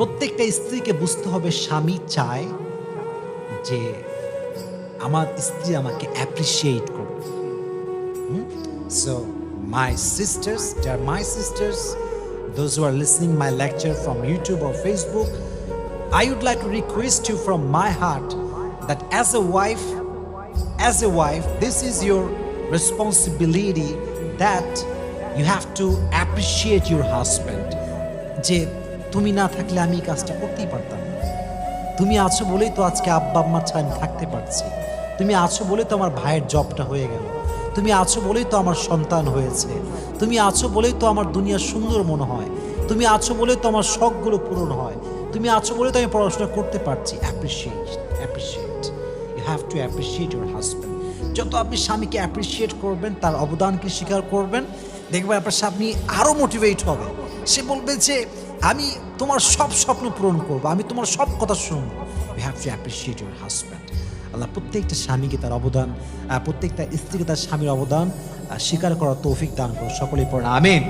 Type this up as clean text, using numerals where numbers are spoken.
প্রত্যেকটা স্ত্রীকে বুঝতে হবে স্বামী চায় যে আমার স্ত্রী আমাকে অ্যাপ্রিসিয়েট করবে। So my sisters, they are my sisters, those who are listening my lecture from YouTube or Facebook, I would like to request you from my heart that as a wife, this is your responsibility that you have to appreciate your husband. যে তুমি না থাকলে আমি এই কাজটা করতেই পারতাম না। তুমি আছো বলেই তো আজকে আব্বা আম্মার ছায়া আমি থাকতে পারছি। তুমি আছো বলেই তো আমার ভাইয়ের জবটা হয়ে গেল। তুমি আছো বলেই তো আমার সন্তান হয়েছে। তুমি আছো বলেই তো আমার দুনিয়া সুন্দর মনে হয়। তুমি আছো বলেই তো আমার শখগুলো পূরণ হয়। তুমি আছো বলেই তো আমি পড়াশোনা করতে পারছি। Appreciate you have to appreciate your husband. যত আপনি স্বামীকে অ্যাপ্রিসিয়েট করবেন, তার অবদানকে স্বীকার করবেন, দেখবেন আপনার স্বামী আরও মোটিভেট হবে। সে বলবে যে আমি তোমার সব স্বপ্ন পূরণ করবো, আমি তোমার সব কথা শুনবো। You have to appreciate your husband. Allah প্রত্যেকটা স্বামীকে তার অবদান, প্রত্যেকটা স্ত্রীকে তার স্বামীর অবদান স্বীকার করার তৌফিক দান করো। সকলেই পড়েন আমিন।